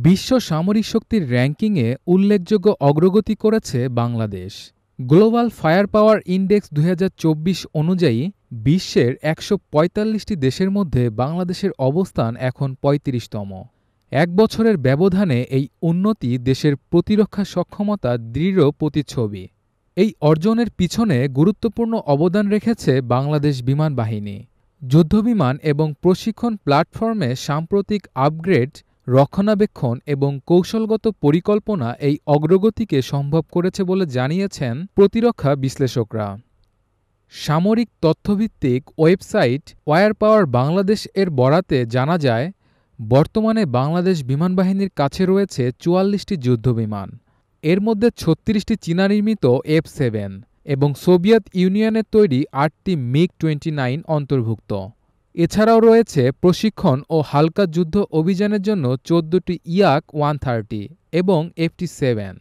বিশ্ব সামরিক শক্তির র্যাঙ্কিংয়ে উল্লেখযোগ্য অগ্রগতি করেছে বাংলাদেশ। গ্লোবাল ফায়ার পাওয়ার ইন্ডেক্স ২০২৪ অনুযায়ী বিশ্বের ১৪৫টি দেশের মধ্যে বাংলাদেশের অবস্থান এখন ৩৫তম। এক বছরের ব্যবধানে এই উন্নতি দেশের প্রতিরক্ষা সক্ষমতার দৃঢ় প্রতিচ্ছবি। এই অর্জনের পিছনে গুরুত্বপূর্ণ অবদান রেখেছে বাংলাদেশ বিমান বাহিনী। যুদ্ধবিমান এবং প্রশিক্ষণ প্ল্যাটফর্মে সাম্প্রতিক আপগ্রেড, রক্ষণাবেক্ষণ এবং কৌশলগত পরিকল্পনা এই অগ্রগতিকে সম্ভব করেছে বলে জানিয়েছেন প্রতিরক্ষা বিশ্লেষকরা। সামরিক তথ্যভিত্তিক ওয়েবসাইট ওয়ার পাওয়ার বাংলাদেশ এর বরাতে জানা যায়, বর্তমানে বাংলাদেশ বিমানবাহিনীর কাছে রয়েছে ৪৪টি যুদ্ধবিমান। এর মধ্যে ৩৬টি চীনা নির্মিত F-7 এবং সোভিয়েত ইউনিয়নের তৈরি ৮টি মিগ-29 অন্তর্ভুক্ত। এছাড়াও রয়েছে প্রশিক্ষণ ও হালকা যুদ্ধ অভিযানের জন্য ১৪টি ইয়াক-130 এবং FT-7।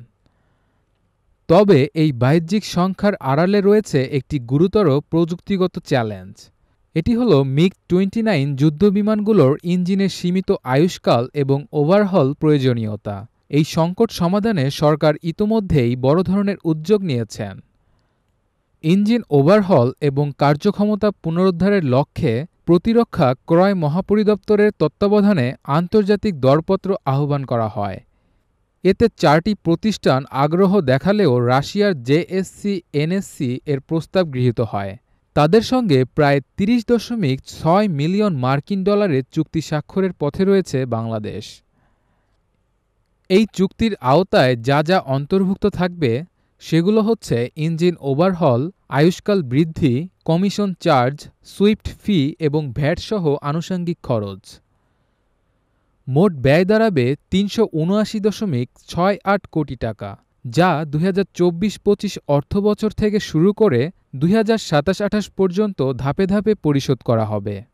তবে এই বাহ্যিক সংখ্যার আড়ালে রয়েছে একটি গুরুতর প্রযুক্তিগত চ্যালেঞ্জ। এটি হল মিগ-29 যুদ্ধবিমানগুলোর ইঞ্জিনের সীমিত আয়ুষ্কাল এবং ওভারহল প্রয়োজনীয়তা। এই সংকট সমাধানে সরকার ইতোমধ্যেই বড় ধরনের উদ্যোগ নিয়েছেন। ইঞ্জিন ওভারহল এবং কার্যক্ষমতা পুনরুদ্ধারের লক্ষ্যে প্রতিরক্ষা ক্রয় মহাপরিদপ্তরের তত্ত্বাবধানে আন্তর্জাতিক দরপত্র আহ্বান করা হয়। এতে ৪টি প্রতিষ্ঠান আগ্রহ দেখালেও রাশিয়ার জেএসসি-এনএসসি এর প্রস্তাব গৃহীত হয়। তাদের সঙ্গে প্রায় ৩০.৬ মিলিয়ন মার্কিন ডলারের চুক্তি স্বাক্ষরের পথে রয়েছে বাংলাদেশ। এই চুক্তির আওতায় যা যা অন্তর্ভুক্ত থাকবে সেগুলো হচ্ছে ইঞ্জিন ওভারহল, আয়ুষ্কাল বৃদ্ধি, কমিশন চার্জ, সুইফট ফি এবং ভ্যাটসহ আনুষঙ্গিক খরচ। মোট ব্যয় দাঁড়াবে ৩৭৯.৬৮ কোটি টাকা, যা ২০২৪-২৫ অর্থবছর থেকে শুরু করে ২০২৭-২৮ পর্যন্ত ধাপে ধাপে পরিশোধ করা হবে।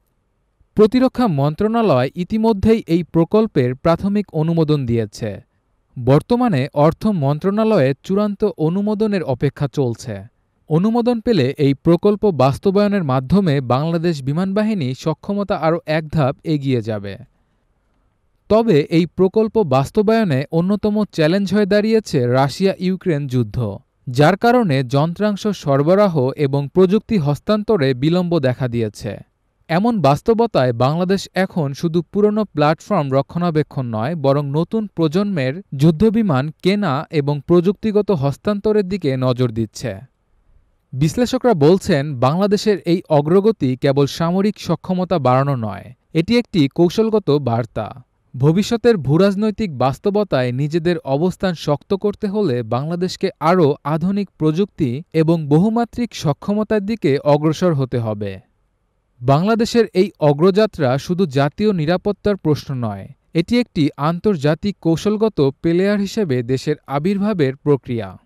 প্রতিরক্ষা মন্ত্রণালয় ইতিমধ্যেই এই প্রকল্পের প্রাথমিক অনুমোদন দিয়েছে। বর্তমানে অর্থ মন্ত্রণালয়ে চূড়ান্ত অনুমোদনের অপেক্ষা চলছে। অনুমোদন পেলে এই প্রকল্প বাস্তবায়নের মাধ্যমে বাংলাদেশ বিমানবাহিনী সক্ষমতা আরও এক ধাপ এগিয়ে যাবে। তবে এই প্রকল্প বাস্তবায়নে অন্যতম চ্যালেঞ্জ হয়ে দাঁড়িয়েছে রাশিয়া-ইউক্রেন যুদ্ধ, যার কারণে যন্ত্রাংশ সরবরাহ এবং প্রযুক্তি হস্তান্তরে বিলম্ব দেখা দিয়েছে। এমন বাস্তবতায় বাংলাদেশ এখন শুধু পুরনো প্ল্যাটফর্ম রক্ষণাবেক্ষণ নয়, বরং নতুন প্রজন্মের যুদ্ধবিমান কেনা এবং প্রযুক্তিগত হস্তান্তরের দিকে নজর দিচ্ছে। বিশ্লেষকরা বলছেন, বাংলাদেশের এই অগ্রগতি কেবল সামরিক সক্ষমতা বাড়ানো নয়, এটি একটি কৌশলগত বার্তা। ভবিষ্যতের ভূরাজনৈতিক বাস্তবতায় নিজেদের অবস্থান শক্ত করতে হলে বাংলাদেশকে আরও আধুনিক প্রযুক্তি এবং বহুমাত্রিক সক্ষমতার দিকে অগ্রসর হতে হবে। বাংলাদেশের এই অগ্রযাত্রা শুধু জাতীয় নিরাপত্তার প্রশ্ন নয়, এটি একটি আন্তর্জাতিক কৌশলগত প্লেয়ার হিসেবে দেশের আবির্ভাবের প্রক্রিয়া।